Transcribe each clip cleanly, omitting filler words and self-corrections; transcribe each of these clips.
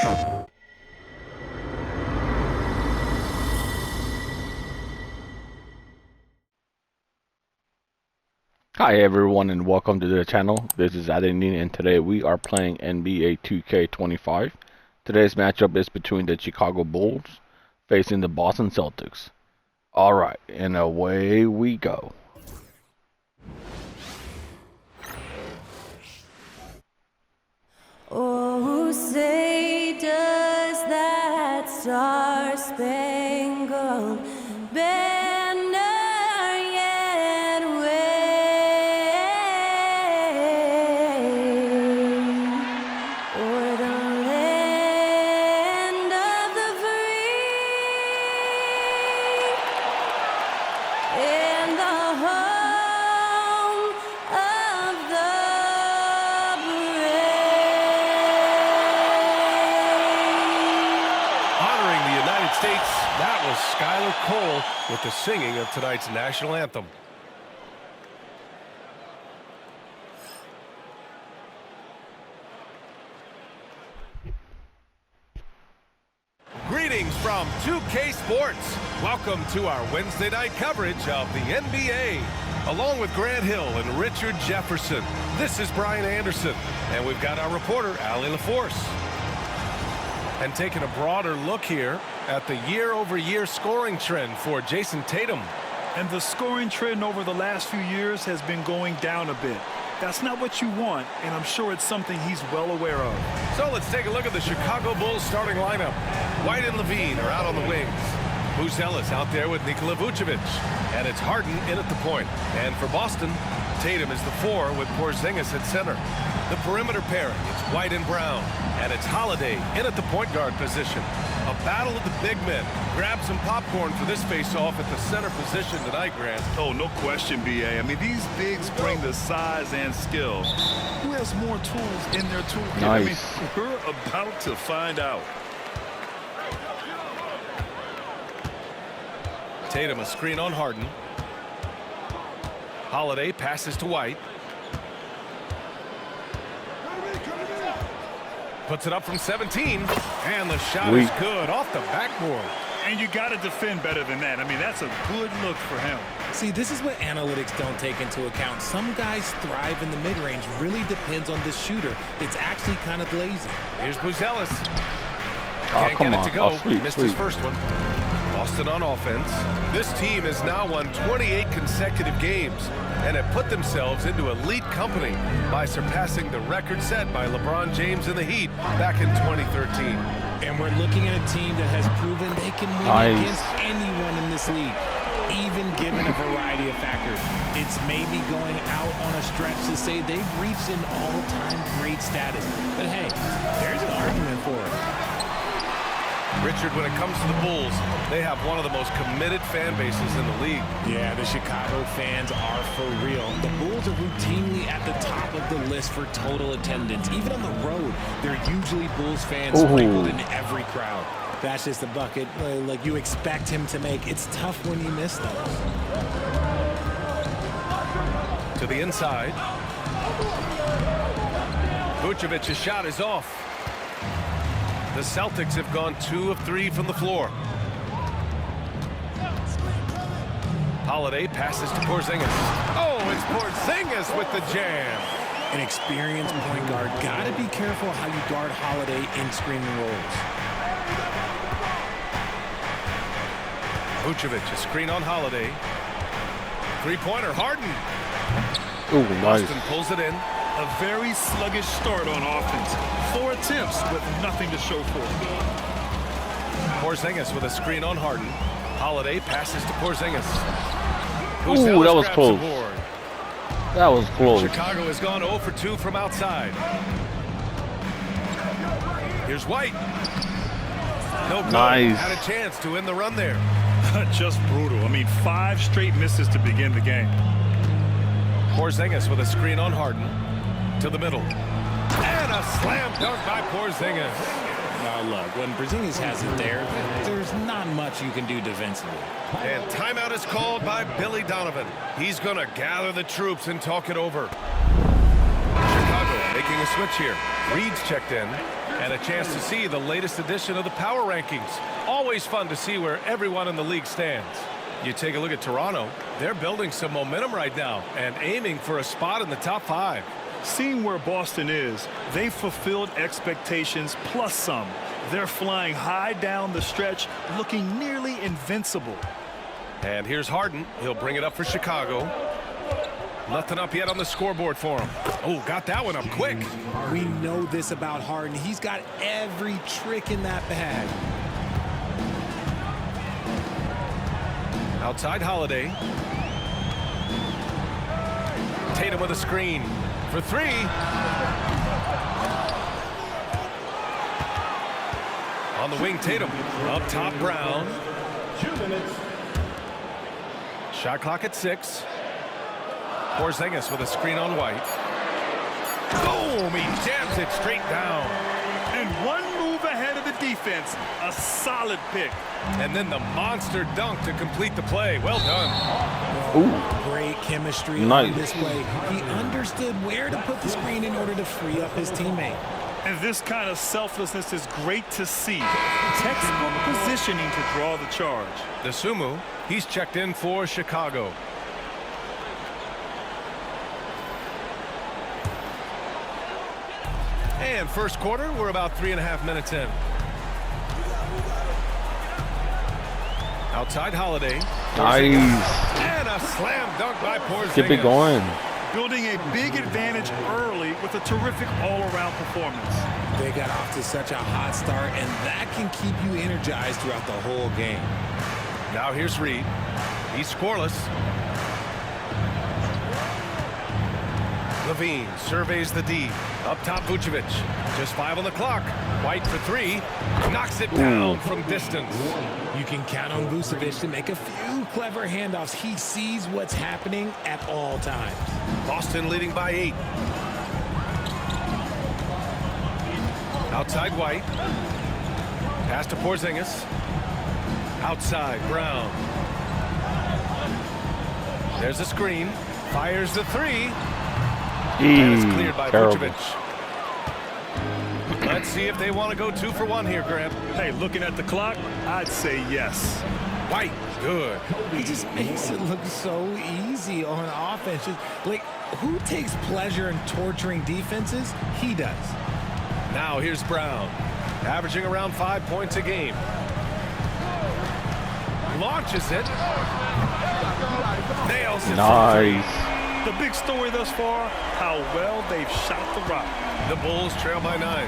Hi everyone and welcome to the channel. This is Adenin and today we are playing NBA 2K25. Today's matchup is between the Chicago Bulls facing the Boston Celtics. Alright, and away we go. Oh, say does that star-spangled banner yet wave o'er the land of the free and the home of the States, that was Skylar Cole with the singing of tonight's national anthem. Greetings from 2K Sports. Welcome to our Wednesday night coverage of the NBA. Along with Grant Hill and Richard Jefferson, this is Brian Anderson, and we've got our reporter, Allie LaForce. And taking a broader look here at the year-over-year scoring trend for Jason Tatum. And the scoring trend over the last few years has been going down a bit. That's not what you want, and I'm sure it's something he's well aware of. So let's take a look at the Chicago Bulls starting lineup. White and Levine are out on the wings. Buzelis out there with Nikola Vucevic. And it's Harden in at the point. And for Boston, Tatum is the 4 with Porzingis at center. The perimeter pairing, it's White and Brown. And it's Holiday in at the point guard position. A battle of the big men. Grab some popcorn for this face-off at the center position tonight, Grant. Oh, no question, B.A. I mean, these bigs bring the size and skill. Who has more tools in their toolkit? Nice. I mean, we're about to find out. Tatum a screen on Harden. Holiday passes to White. Puts it up from 17, and the shot is good off the backboard. And you got to defend better than that. I mean, that's a good look for him. See, this is what analytics don't take into account. Some guys thrive in the mid-range. Really depends on the shooter. It's actually kind of lazy. Here's Buzelis. Oh, Can't come get it on. to go. Oh, sweet, Missed sweet. his first one. Boston on offense. This team has now won 28 consecutive games and have put themselves into elite company by surpassing the record set by LeBron James and the Heat back in 2013. And we're looking at a team that has proven they can win against anyone in this league, even given a variety of factors. It's maybe going out on a stretch to say they've reached an all-time great status. But hey, there's an argument for it. Richard, when it comes to the Bulls, they have one of the most committed fan bases in the league. Yeah, the Chicago fans are for real. The Bulls are routinely at the top of the list for total attendance. Even on the road, they're usually Bulls fans sprinkled in every crowd. That's just a bucket like you expect him to make. It's tough when you miss those. To the inside. Vucevic's shot is off. The Celtics have gone 2 of 3 from the floor. Holiday passes to Porzingis. Oh, it's Porzingis with the jam. An experienced point guard. Got to be careful how you guard Holiday in screening rolls. Vucevic, a screen on Holiday. Three-pointer, Harden. Ooh, nice. Boston pulls it in. A very sluggish start on offense. 4 attempts with nothing to show for it. Porzingis with a screen on Harden. Holiday passes to Porzingis. Ooh, that was close. That was close. Chicago has gone 0 for 2 from outside. Here's White. No good. Nice. Had a chance to end the run there. Just brutal. I mean, 5 straight misses to begin the game. Porzingis with a screen on Harden. To the middle. And a slam dunk by Porzingis. Now look, when Porzingis has it there, there's not much you can do defensively. And timeout is called by Billy Donovan. He's going to gather the troops and talk it over. Chicago making a switch here. Reed's checked in. And a chance to see the latest edition of the power rankings. Always fun to see where everyone in the league stands. You take a look at Toronto. They're building some momentum right now and aiming for a spot in the top 5. Seeing where Boston is, they've fulfilled expectations plus some. They're flying high down the stretch, looking nearly invincible. And here's Harden. He'll bring it up for Chicago. Nothing up yet on the scoreboard for him. Oh, got that one up quick. We know this about Harden. He's got every trick in that bag. Outside Holiday. Tatum with a screen for 3. On the wing, Tatum. Up top, Brown. 2 minutes. Shot clock at 6. Porzingis with a screen on White. Boom! He jams it straight down. And one move ahead of the defense. A solid pick. And then the monster dunk to complete the play. Well done. Ooh. Great chemistry Nice. on display. He understood where to put the screen in order to free up his teammate. And this kind of selflessness is great to see. Textbook positioning to draw the charge. The Sumu, he's checked in for Chicago. And first quarter, we're about 3.5 minutes in. Outside Holiday. Nice. And a slam dunk by Porzingis. Keep it going. Building a big advantage early with a terrific all-around performance. They got off to such a hot start, and that can keep you energized throughout the whole game. Now here's Reed. He's scoreless. Levine surveys the D. Up top, Vucevic. Just 5 on the clock. White for 3. Knocks it down from distance. You can count on Vucevic to make a few clever handoffs. He sees what's happening at all times. Boston leading by 8. Outside White. Pass to Porzingis. Outside Brown. There's a screen. Fires the 3. And it's cleared by Vucevic. Let's see if they want to go 2 for 1 here, Grant. Hey, looking at the clock, I'd say yes. White, good. He just makes it look so easy on offense. Just, like, who takes pleasure in torturing defenses? He does. Now here's Brown, averaging around 5 points a game. Launches it. Nails it. Nice. The big story thus far, how well they've shot the rock. The Bulls trail by 9.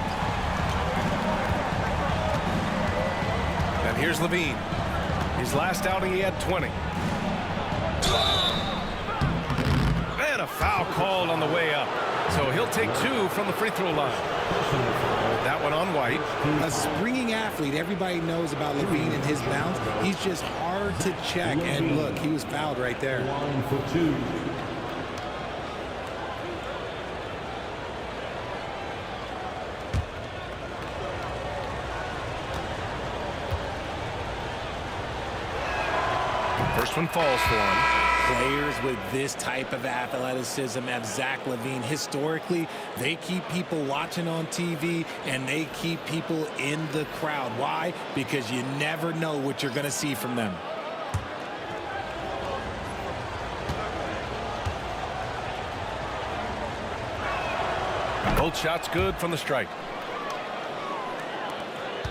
And here's Levine. His last outing, he had 20. And a foul called on the way up. So he'll take 2 from the free throw line. That one on White. A springing athlete, everybody knows about Levine and his bounce. He's just hard to check. And look, he was fouled right there. First one falls for him. Players with this type of athleticism as Zach LaVine, historically, they keep people watching on TV and they keep people in the crowd. Why? Because you never know what you're going to see from them. Both shots good from the strike.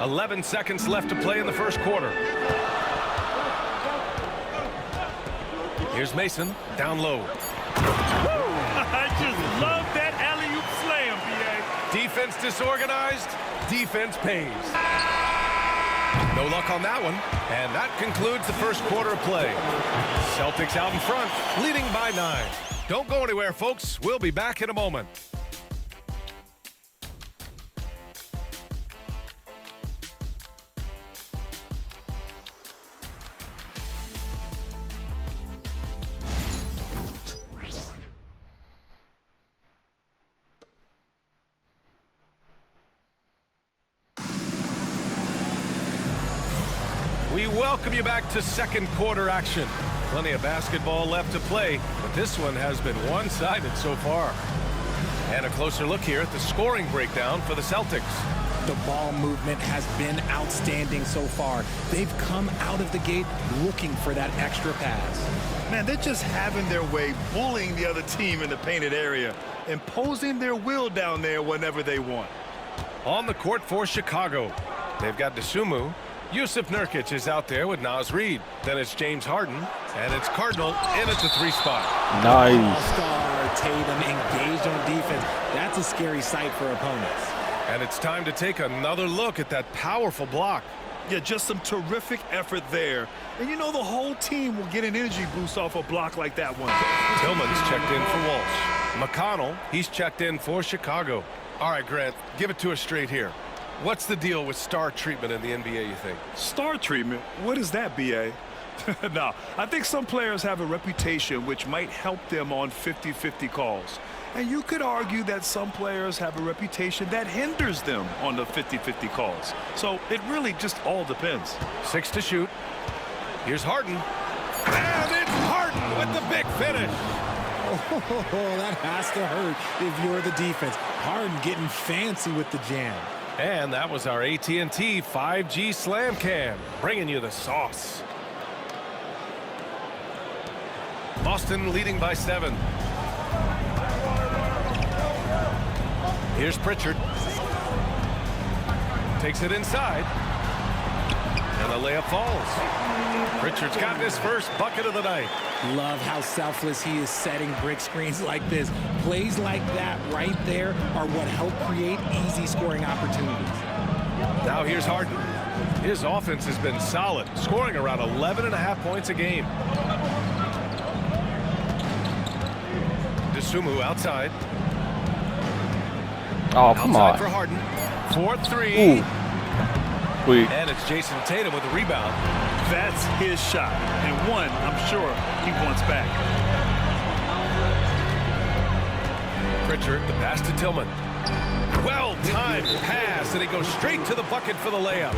11 seconds left to play in the first quarter. Here's Mason, down low. I just love that alley-oop slam, B.A. Defense disorganized, defense pays. No luck on that one. And that concludes the first quarter of play. Celtics out in front, leading by 9. Don't go anywhere, folks. We'll be back in a moment. We welcome you back to second quarter action. Plenty of basketball left to play, but this one has been one-sided so far. And a closer look here at the scoring breakdown for the Celtics. The ball movement has been outstanding so far. They've come out of the gate looking for that extra pass. Man, they're just having their way, bullying the other team in the painted area, imposing their will down there whenever they want. On the court for Chicago, they've got Dosunmu. Yusuf Nurkic is out there with Naz Reid. Then it's James Harden, and it's Cardinal in at the 3 spot. Nice. All-star Tatum engaged on defense. That's a scary sight for opponents. And it's time to take another look at that powerful block. Yeah, just some terrific effort there. And you know the whole team will get an energy boost off a block like that one. Tillman's checked in for Walsh. McConnell, he's checked in for Chicago. All right, Grant, give it to us straight here. What's the deal with star treatment in the NBA, you think? Star treatment? What is that, B.A.? No, I think some players have a reputation which might help them on 50-50 calls. And you could argue that some players have a reputation that hinders them on the 50-50 calls. So it really just all depends. 6 to shoot. Here's Harden. And it's Harden with the big finish. Oh, that has to hurt if you're the defense. Harden getting fancy with the jam. And that was our AT&T 5G Slam Cam, bringing you the sauce. Boston leading by 7. Here's Pritchard. Takes it inside. And the layup falls. Pritchard's gotten his first bucket of the night. Love how selfless he is setting brick screens like this. Plays like that right there are what help create easy scoring opportunities. Now here's Harden. His offense has been solid, scoring around 11.5 points a game. Dosunmu outside. Oh, come Outside on. for Harden. 4-3. Ooh. Sweet. And it's Jason Tatum with the rebound. That's his shot. And one, I'm sure, he wants back. Pritchard, the pass to Tillman. Well-timed pass, and he goes straight to the bucket for the layup.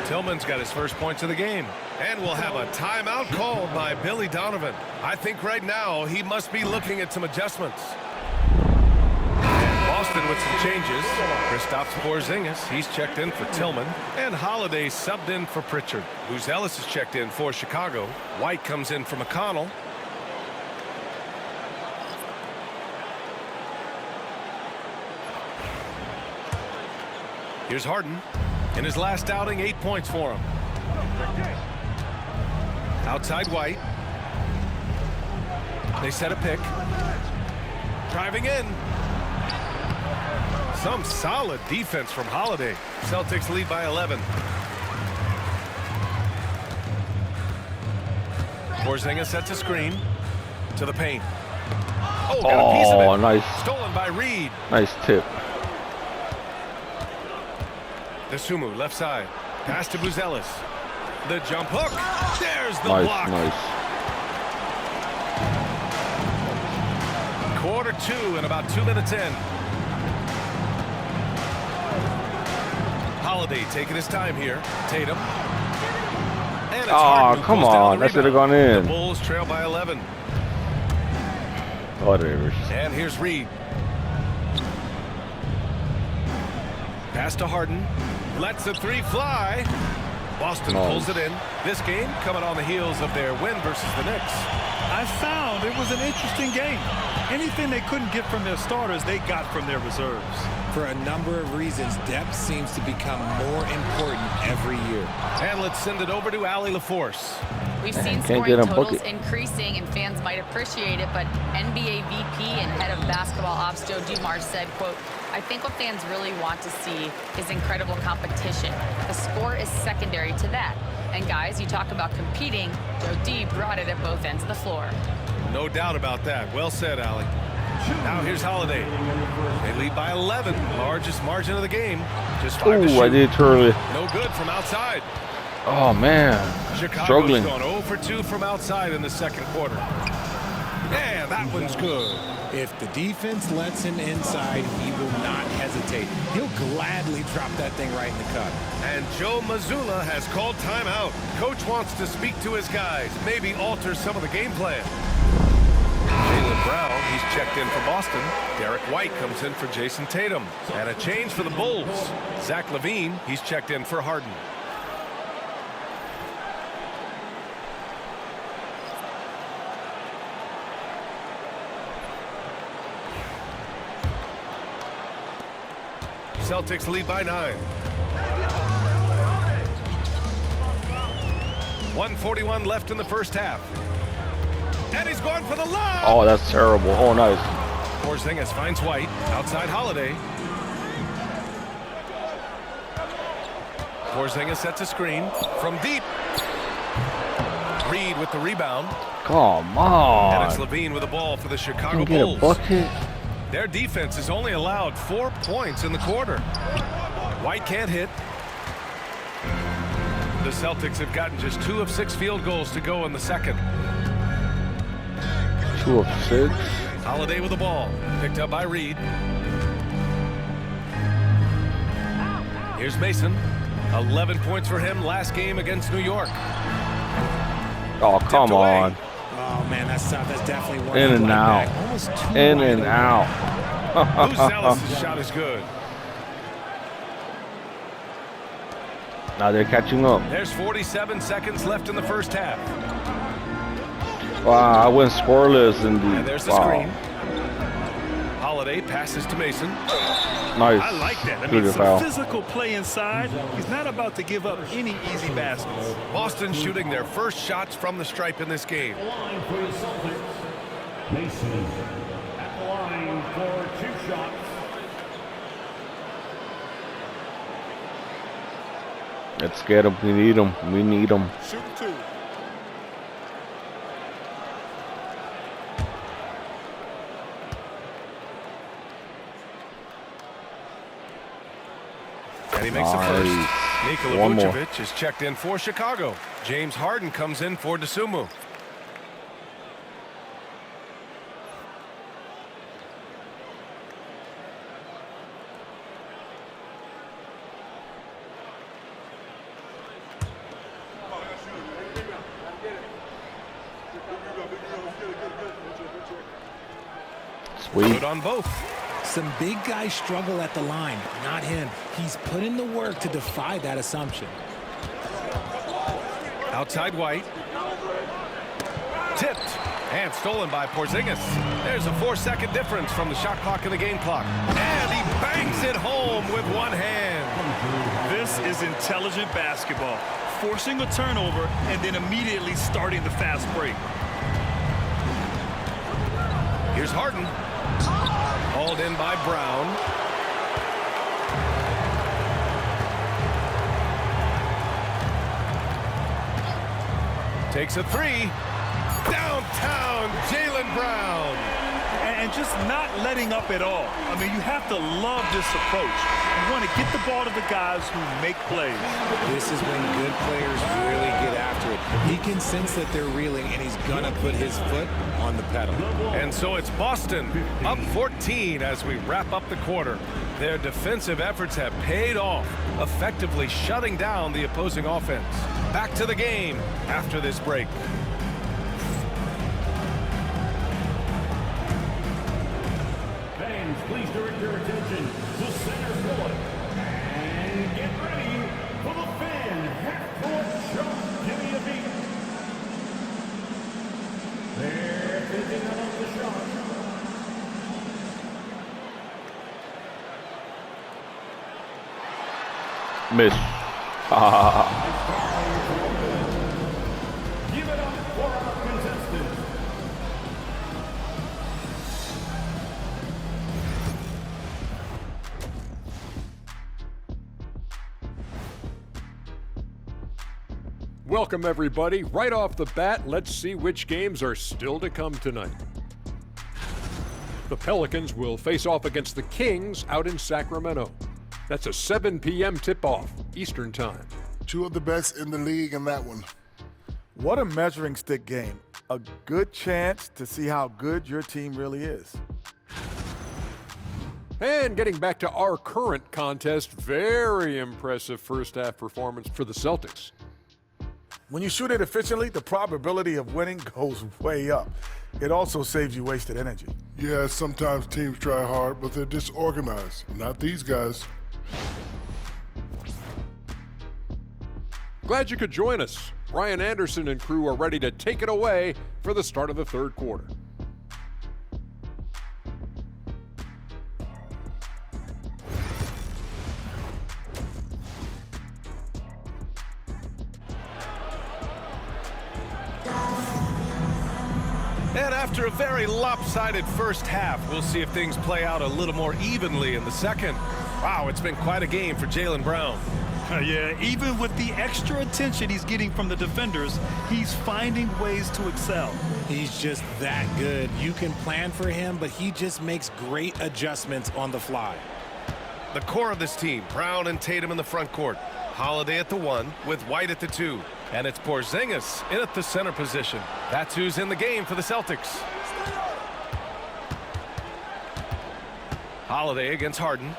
Tillman's got his first points of the game. And we'll have a timeout called by Billy Donovan. I think right now he must be looking at some adjustments. Boston with some changes. Kristaps Porzingis, he's checked in for Tillman. And Holiday subbed in for Pritchard. Ellis is checked in for Chicago. White comes in for McConnell. Here's Harden. In his last outing, 8 points for him. Outside White. They set a pick. Driving in. Some solid defense from Holiday. Celtics lead by 11. Porzingis sets a screen to the paint. Oh, got a piece of it. Nice. Stolen by Reid. Nice tip. Dosunmu left side. Pass to Ellis. The jump hook. There's the Nice, block. nice. Quarter 2 and about 2 minutes in. Holiday taking his time here. Tatum. And it's Harden who come pulls down on. the That should have rebound. gone in. The Bulls trail by 11. Whatever. And here's Reid. Pass to Harden. Lets the 3 fly. Boston pulls it in. This game coming on the heels of their win versus the Knicks. I found it was an interesting game. Anything they couldn't get from their starters, they got from their reserves. For a number of reasons, depth seems to become more important every year. And let's send it over to Allie LaForce. We've seen Can't scoring get a totals bucket. increasing, and fans might appreciate it, but NBA VP and head of basketball ops Joe Dumars said, quote, "I think what fans really want to see is incredible competition. The score is secondary to that. And guys, you talk about competing, Joe D brought it at both ends of the floor." No doubt about that. Well said, Allie. Now here's Holiday. They lead by 11. Largest margin of the game. Just 5 to shoot. Ooh, I did too early. No good from outside. Oh, man. Chicago's Struggling. gone 0 for 2 from outside in the second quarter. And that one's good. If the defense lets him inside, he will not hesitate. He'll gladly drop that thing right in the cup. And Joe Mazzulla has called timeout. Coach wants to speak to his guys, maybe alter some of the game plan. Jalen Jaylen Brown, he's checked in for Boston. Derek White comes in for Jason Tatum. And a change for the Bulls. Zach LaVine, he's checked in for Harden. Celtics lead by 9. 1:41 left in the first half. And he's going for the lob. Oh, that's terrible. Oh, nice. Porzingis finds White. Outside Holiday. Porzingis sets a screen from deep. Reed with the rebound. Come And it's on. LaVine with the ball for the Chicago Can get a Bulls. bucket? Their defense has only allowed 4 points in the quarter. White can't hit. The Celtics have gotten just 2 of 6 field goals to go in the second. 2 of 6. Holiday with the ball. Picked up by Reed. Here's Mason. 11 points for him last game against New York. Oh, come Tipped away. on. Oh, man, that's tough. That's definitely one. In and out. Almost 2 In wide and open. out. Zealous' shot is good. Now they're catching up. There's 47 seconds left in the first half. Wow, I went scoreless in the. And there's the wow. screen. Holiday passes to Mason. Nice. I like that. I Good mean, foul. some physical play inside. He's not about to give up any easy baskets. Boston shooting their first shots from the stripe in this game. Line for the Celtics. Mason at the line for 2 shots. Let's get them. We need them. We need them. Shoot 2. And he makes the first. Nikola One more. Vucevic is checked in for Chicago. James Harden comes in for DeSumo. Sweet. Good on both. Some big guys struggle at the line, not him. He's put in the work to defy that assumption. Outside White. Tipped and stolen by Porzingis. There's a 4-second difference from the shot clock and the game clock. And he bangs it home with one hand. This is intelligent basketball. Forcing a turnover and then immediately starting the fast break. Here's Harden. Hauled in by Brown. Takes a 3. Downtown, Jaylen Brown. And just not letting up at all. I mean, you have to love this approach. You want to get the ball to the guys who make plays. This is when good players really get after it. He can sense that they're reeling, and he's going to put his foot on the pedal. And so it's Boston up 14 as we wrap up the quarter. Their defensive efforts have paid off, effectively shutting down the opposing offense. Back to the game after this break. Fans, please direct your attention to center court. And get ready for the fan half-court shot. Give me a beat. They're thinking about the shot. Miss. Give it up for our contestants. Welcome, everybody. Right off the bat, let's see which games are still to come tonight. The Pelicans will face off against the Kings out in Sacramento. That's a 7 p.m. tip-off, Eastern Time. 2 of the best in the league in that one. What a measuring stick game. A good chance to see how good your team really is. And getting back to our current contest, very impressive first-half performance for the Celtics. When you shoot it efficiently, the probability of winning goes way up. It also saves you wasted energy. Yeah, sometimes teams try hard, but they're disorganized. Not these guys. Glad you could join us. Brian Anderson and crew are ready to take it away for the start of the third quarter. And after a very lopsided first half, we'll see if things play out a little more evenly in the second. Wow, it's been quite a game for Jaylen Brown. Yeah, even with the extra attention he's getting from the defenders, he's finding ways to excel. He's just that good. You can plan for him, but he just makes great adjustments on the fly. The core of this team, Brown and Tatum in the front court. Holiday at the 1 with White at the 2. And it's Porzingis in at the center position. That's who's in the game for the Celtics. Holiday against Harden.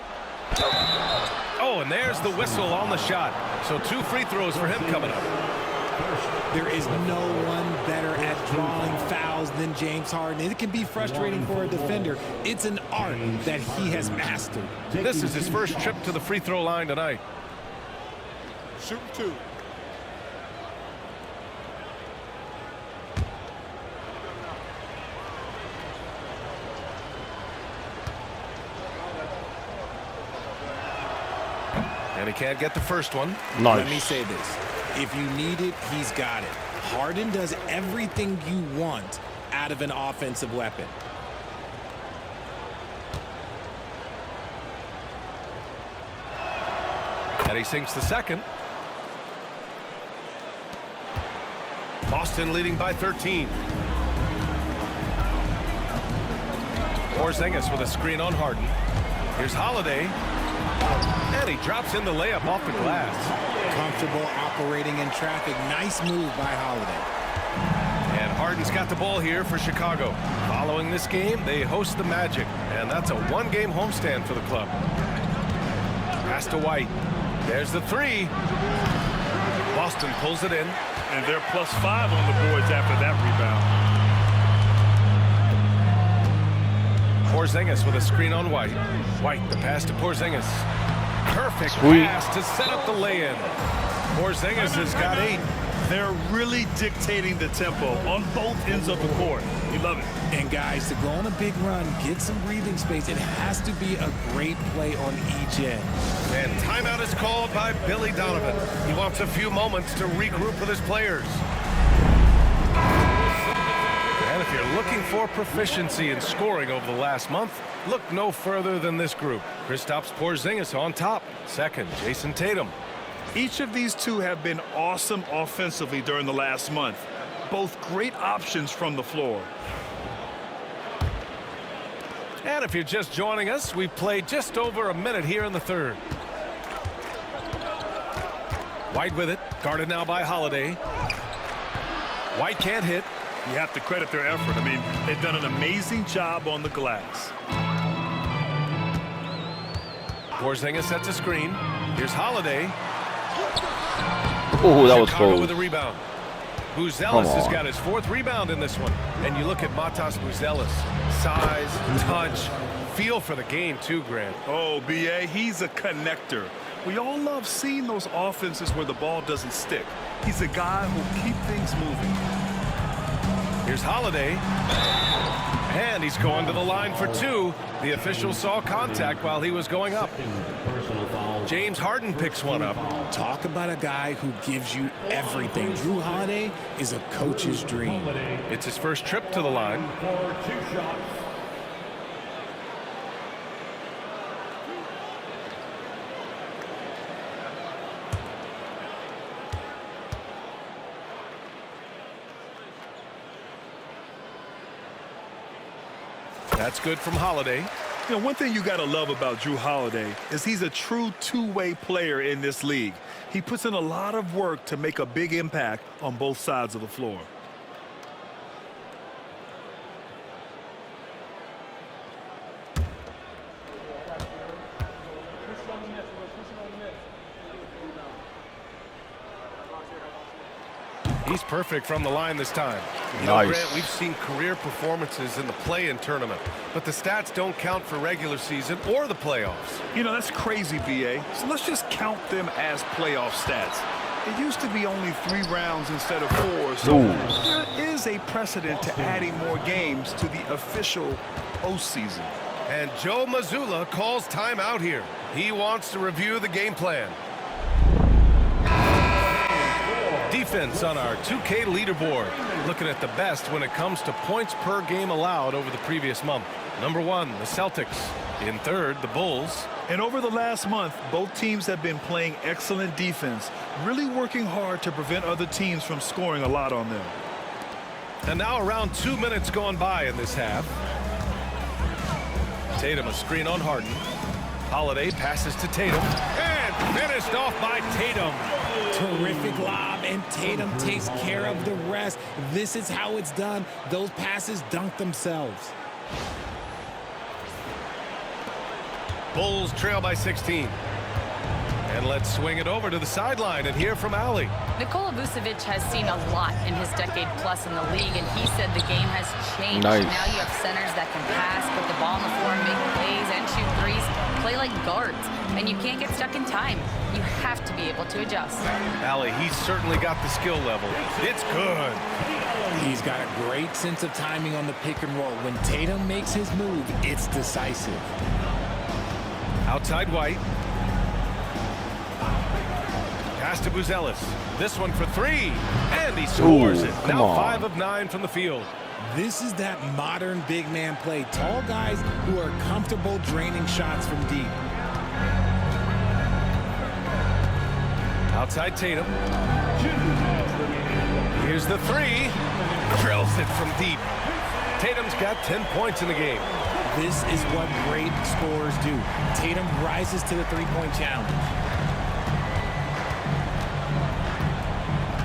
Oh, and there's the whistle on the shot. So 2 free throws for him coming up. There is no one better at drawing fouls than James Harden. It can be frustrating for a defender. It's an art that he has mastered. This is his first trip to the free throw line tonight. Shoot 2. And he can't get the first one. Nice. Let me say this. If you need it, he's got it. Harden does everything you want out of an offensive weapon. And he sinks the second. Boston leading by 13. Porzingis with a screen on Harden. Here's Holiday. And he drops in the layup off the glass. Comfortable operating in traffic. Nice move by Holiday. And Harden's got the ball here for Chicago. Following this game, they host the Magic. And that's a one-game homestand for the club. Pass to White. There's the 3. Boston pulls it in. And they're +5 on the boards after that rebound. Porzingis with a screen on White. White, the pass to Porzingis. Perfect Sweet. pass to set up the lay-in. Porzingis has got 8. They're really dictating the tempo on both ends of the court. We love it. And guys, to go on a big run, get some breathing space, it has to be a great play on each end. And timeout is called by Billy Donovan. He wants a few moments to regroup with his players. And if you're looking for proficiency in scoring over the last month, look no further than this group. Kristaps Porzingis on top. Second, Jason Tatum. Each of these two have been awesome offensively during the last month. Both great options from the floor. And if you're just joining us, we've played just over a minute here in the third. White with it, guarded now by Holiday. White can't hit. You have to credit their effort. I mean, they've done an amazing job on the glass. Porzingis sets a screen. Here's Holiday. Oh, that was Chicago close. with a rebound. Buzelis has got his 4th rebound in this one. And you look at Matas Buzelis. Size, touch, feel for the game too, Grant. Oh, B.A., he's a connector. We all love seeing those offenses where the ball doesn't stick. He's a guy who'll keep things moving. Here's Holiday. And he's going to the line for 2. The official saw contact while he was going up. James Harden picks one up. Talk about a guy who gives you everything. Jrue Holiday is a coach's dream. It's his first trip to the line. For 2 shots. That's good from Holiday. You know, one thing you got to love about Jrue Holiday is he's a true two-way player in this league. He puts in a lot of work to make a big impact on both sides of the floor. He's perfect from the line this time. You know, Grant, we've seen career performances in the play-in tournament, but the stats don't count for regular season or the playoffs. You know, that's crazy, BA. So let's just count them as playoff stats. It used to be only 3 rounds instead of 4, so there is a precedent to adding more games to the official postseason. And Joe Mazzulla calls timeout here. He wants to review the game plan. Defense on our 2K leaderboard. Looking at the best when it comes to points per game allowed over the previous month. Number 1, the Celtics. In 3rd, the Bulls. And over the last month, both teams have been playing excellent defense, really working hard to prevent other teams from scoring a lot on them. And now around 2 minutes gone by in this half. Tatum a screen on Harden. Holiday passes to Tatum. And finished off by Tatum. Terrific lob, and Tatum takes care of the rest. This is how it's done. Those passes dunk themselves. Bulls trail by 16. And let's swing it over to the sideline and hear from Allie. Nikola Vucevic has seen a lot in his decade plus in the league, and he said the game has changed. Nice. Now you have centers that can pass, put the ball on the floor, make plays, and shoot threes, play like guards. And you can't get stuck in time. You have to be able to adjust. Allie, he's certainly got the skill level. It's good. He's got a great sense of timing on the pick and roll. When Tatum makes his move, it's decisive. Outside White. Pass to Buzelis. This one for 3. And he scores it. Now 5 of 9 from the field. This is that modern big man play. Tall guys who are comfortable draining shots from deep. Outside Tatum. Here's the 3. Drills it from deep. Tatum's got 10 points in the game. This is what great scorers do. Tatum rises to the three-point challenge.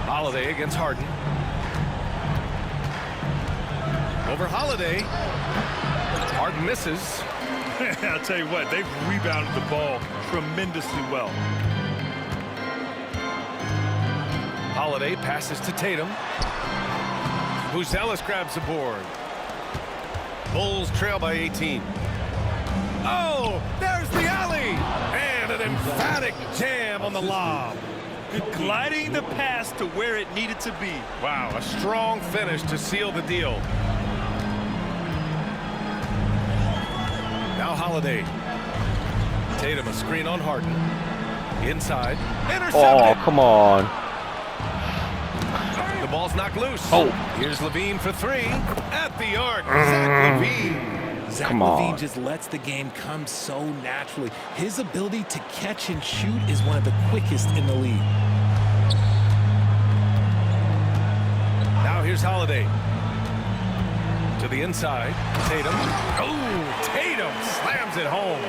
Holiday against Harden. Over Holiday. Harden misses. I'll tell you what, they've rebounded the ball tremendously well. Holiday passes to Tatum. Buzelis grabs the board. Bulls trail by 18. Oh, there's the alley! And an emphatic jam on the lob. Gliding the pass to where it needed to be. Wow, a strong finish to seal the deal. Now Holiday. Tatum a screen on Harden. Inside. Intercepted. Oh, come on. The ball's knocked loose. Oh. Here's Levine for 3. At the arc, Zach Levine. Zach Levine just lets the game come so naturally. His ability to catch and shoot is one of the quickest in the league. Now here's Holiday. To the inside. Tatum. Oh, Tatum slams it home.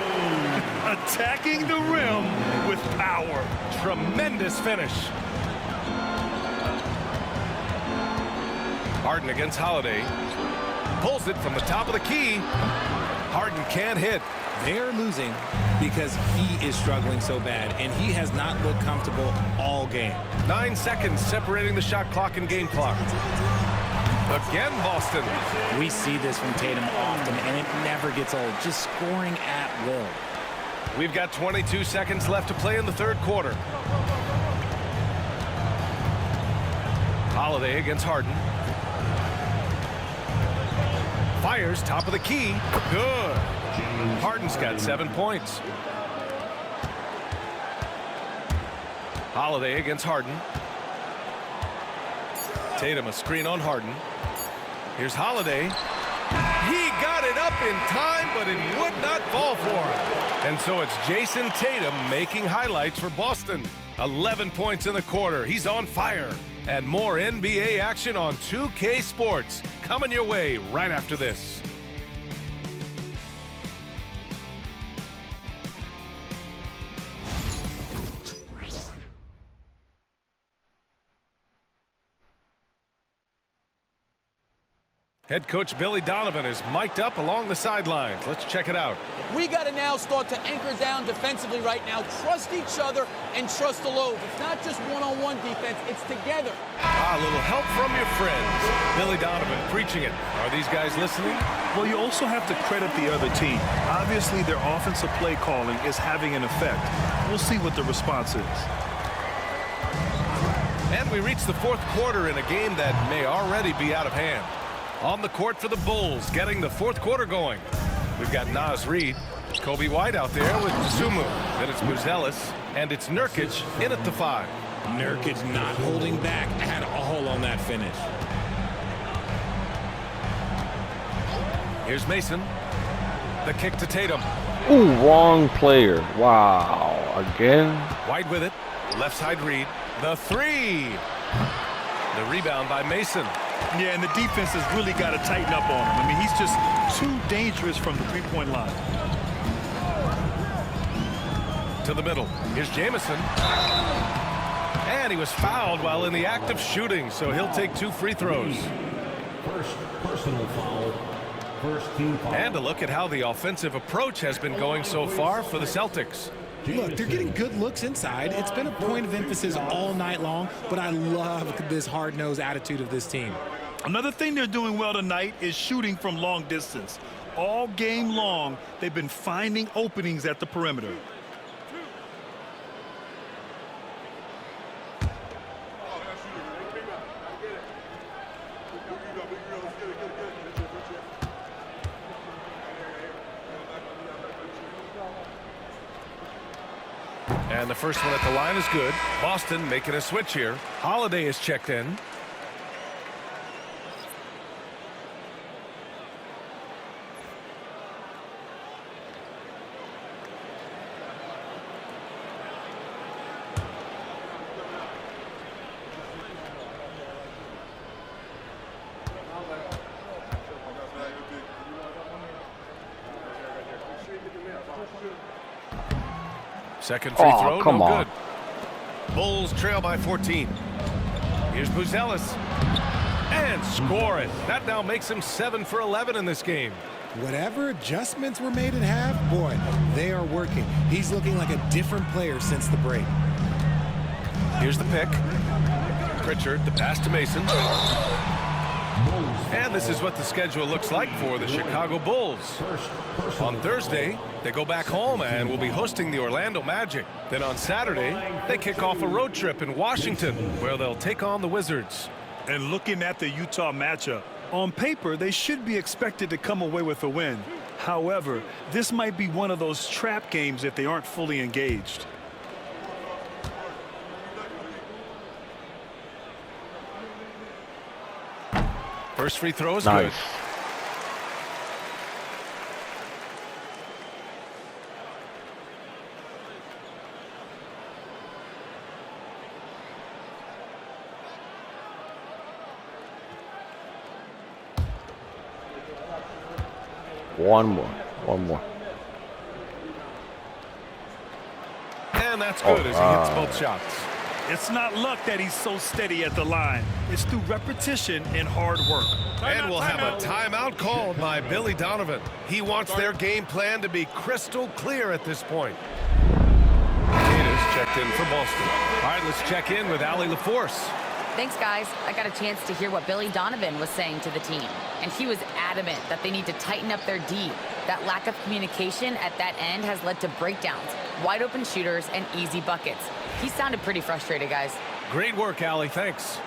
Attacking the rim with power. Tremendous finish. Harden against Holiday. Pulls it from the top of the key. Harden can't hit. They're losing because he is struggling so bad, and he has not looked comfortable all game. 9 seconds separating the shot clock and game clock. Again, Boston. We see this from Tatum often, and it never gets old. Just scoring at will. We've got 22 seconds left to play in the 3rd quarter. Holiday against Harden. Fires top of the key. Good. Harden's got 7 points. Holiday against Harden. Tatum a screen on Harden. Here's Holiday. He got it up in time, but it would not fall for him. And so it's Jason Tatum making highlights for Boston. 11 points in the quarter. He's on fire. And more NBA action on 2K Sports coming your way right after this. Head coach Billy Donovan is mic'd up along the sidelines. Let's check it out. We got to now start to anchor down defensively right now. Trust each other and trust the loads. It's not just one-on-one defense. It's together. A little help from your friends. Billy Donovan preaching it. Are these guys listening? Well, you also have to credit the other team. Obviously, their offensive play calling is having an effect. We'll see what the response is. And we reach the fourth quarter in a game that may already be out of hand. On the court for the Bulls, getting the fourth quarter going. We've got Naz Reid, Kobe White out there with Sumu. Then it's Buzelis, and it's Nurkic in at the 5. Nurkic not holding back at all on that finish. Here's Mason. The kick to Tatum. Ooh, wrong player. Wow. Again. White with it. Left side Reid. The 3. The rebound by Mason. Yeah, and the defense has really got to tighten up on him. I mean, he's just too dangerous from the three-point line. To the middle. Here's Jamison. And he was fouled while in the act of shooting, so he'll take 2 free throws. First personal foul. First team foul. And a look at how the offensive approach has been going so far for the Celtics. Look, they're getting good looks inside. It's been a point of emphasis all night long, but I love this hard-nosed attitude of this team. Another thing they're doing well tonight is shooting from long distance. All game long, they've been finding openings at the perimeter. And the first one at the line is good. Boston making a switch here. Holiday is checked in. Second free throw, come no on. good. Bulls trail by 14. Here's Buzelis. And score it. That now makes him 7 for 11 in this game. Whatever adjustments were made at half, boy, they are working. He's looking like a different player since the break. Here's the pick. Pritchard, the pass to Mason. And this is what the schedule looks like for the Chicago Bulls. On Thursday, they go back home and will be hosting the Orlando Magic. Then on Saturday, they kick off a road trip in Washington, where they'll take on the Wizards. And looking at the Utah matchup, on paper, they should be expected to come away with a win. However, this might be one of those trap games if they aren't fully engaged. First free throw is Nice. good. One more. And that's good as he hits both shots. It's not luck that he's so steady at the line. It's through repetition and hard work. And we'll have a timeout called by Billy Donovan. He wants their game plan to be crystal clear at this point. Kata's checked in for Boston. All right, let's check in with Allie LaForce. Thanks, guys. I got a chance to hear what Billy Donovan was saying to the team, and he was adamant that they need to tighten up their D. That lack of communication at that end has led to breakdowns, wide open shooters, and easy buckets. He sounded pretty frustrated, guys. Great work, Allie. Thanks.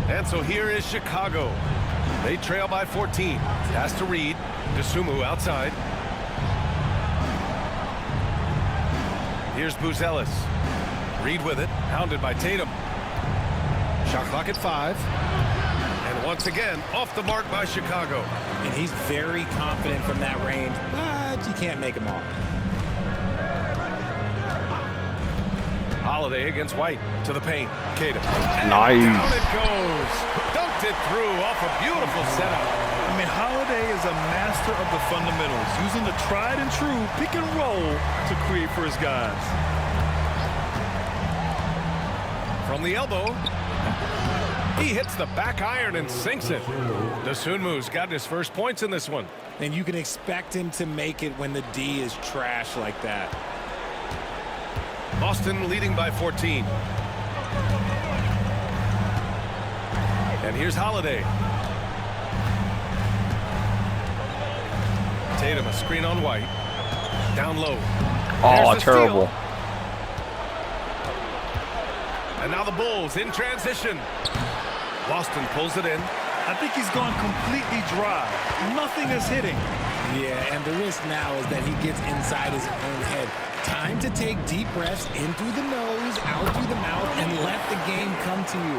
And so here is Chicago. They trail by 14. Pass to Reid. DeSumo outside. Here's Buzelis. Reid with it. Hounded by Tatum. Shot clock at 5. And once again, off the mark by Chicago. And he's very confident from that range, but you can't make him all. Holiday against White to the paint. Tatum. Nice. Down it goes. Dunked it through off a beautiful setup. I mean, Holiday is a master of the fundamentals, using the tried and true pick and roll to create for his guys. From the elbow. He hits the back iron and sinks it. Dosunmu's got his first points in this one. And you can expect him to make it when the D is trash like that. Boston leading by 14. And here's Holiday. Tatum, a screen on White. Down low. Oh, terrible. And now the Bulls in transition. Boston pulls it in. I think he's gone completely dry. Nothing is hitting. Yeah, and the risk now is that he gets inside his own head. Time to take deep breaths in through the nose, out through the mouth, and let the game come to you.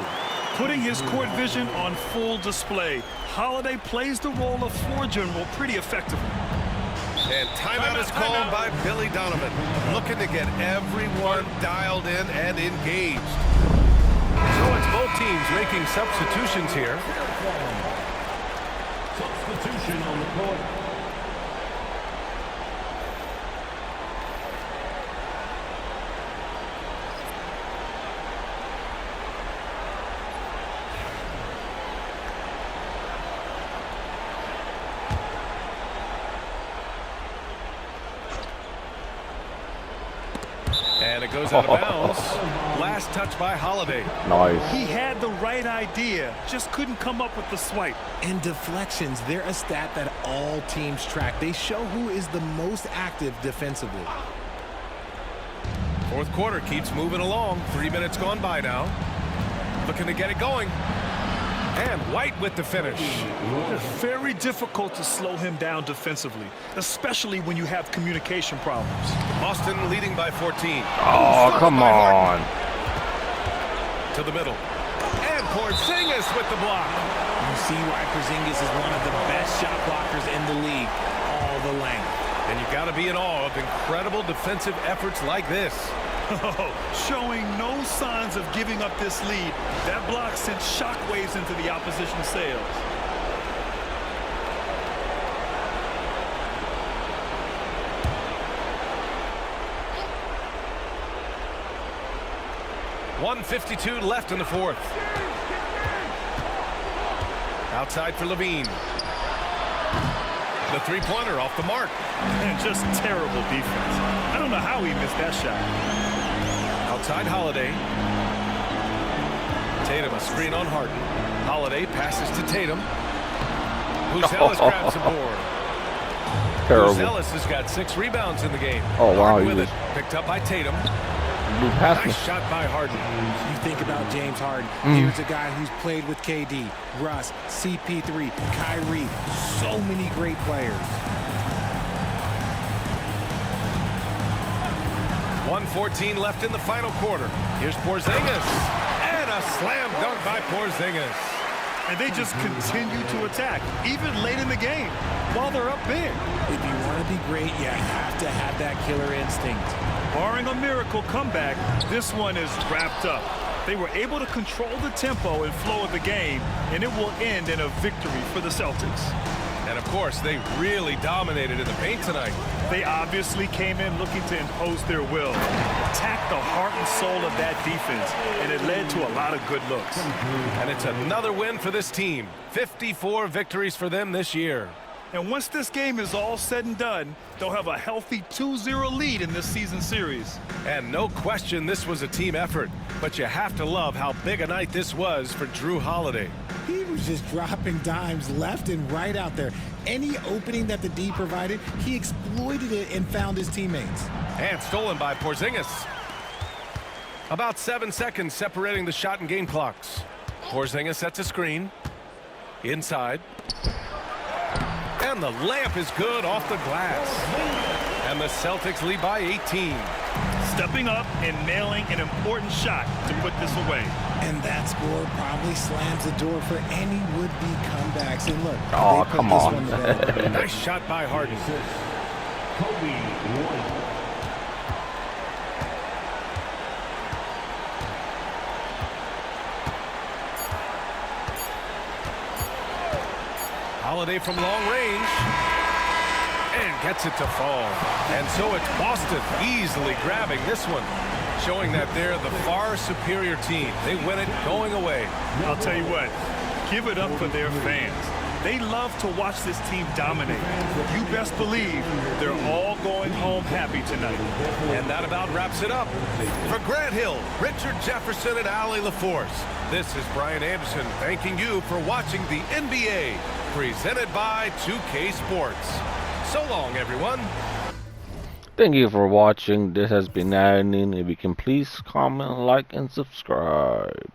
Putting his court vision on full display. Holiday plays the role of floor general pretty effectively. And timeout is called by Billy Donovan, looking to get everyone dialed in and engaged. So it's both teams making substitutions here. Substitution on the court. And it goes out of bounds. Last touch by Holiday. Nice. He had the right idea, just couldn't come up with the swipe. And deflections, they're a stat that all teams track. They show who is the most active defensively. Fourth quarter keeps moving along. 3 minutes gone by now. Looking to get it going. And White with the finish. Very difficult to slow him down defensively, especially when you have communication problems. Boston leading by 14. Oh, come on. To the middle. And Porzingis with the block. You see why Porzingis is one of the best shot blockers in the league. All the length. And you got to be in awe of incredible defensive efforts like this. Showing no signs of giving up this lead. That block sent shockwaves into the opposition's sails. .152 left in the fourth. Outside for Levine. The three-pointer off the mark. And just terrible defense. I don't know how he missed that shot. Outside Holiday. Tatum a screen on Harden. Holiday passes to Tatum. Ellis grabs the board. Terrible. Ellis has got 6 rebounds in the game. Oh, wow. Harden with it. Picked up by Tatum. Nice shot by Harden. You think about James Harden. Here's a guy who's played with KD, Russ, CP3, Kyrie. So many great players. 1:14 left in the final quarter. Here's Porzingis. And a slam dunk by Porzingis. And they just continue to attack, even late in the game, while they're up big. If you want to be great, you have to have that killer instinct. Barring a miracle comeback, this one is wrapped up. They were able to control the tempo and flow of the game, and it will end in a victory for the Celtics. And, of course, they really dominated in the paint tonight. They obviously came in looking to impose their will, attack the heart and soul of that defense, and it led to a lot of good looks. And it's another win for this team. 54 victories for them this year. And once this game is all said and done, they'll have a healthy 2-0 lead in this season series. And no question this was a team effort, but you have to love how big a night this was for Jrue Holiday. He was just dropping dimes left and right out there. Any opening that the D provided, he exploited it and found his teammates. And stolen by Porzingis. About 7 seconds separating the shot and game clocks. Porzingis sets a screen. Inside. And the layup is good off the glass. And the Celtics lead by 18. Stepping up and nailing an important shot to put this away. And that score probably slams the door for any would-be comebacks. And look, oh, they put come this on. one to bed. Nice shot by Harden. Kobe White. Holiday from long range. And gets it to fall. And so it's Boston easily grabbing this one. showing that they're the far superior team. They win it going away. I'll tell you what, give it up for their fans. They love to watch this team dominate. You best believe they're all going home happy tonight. And that about wraps it up. For Grant Hill, Richard Jefferson, and Allie LaForce, this is Brian Anderson thanking you for watching the NBA, presented by 2K Sports. So long, everyone. Thank you for watching. This has been Adeline. If you can please comment, like, and subscribe.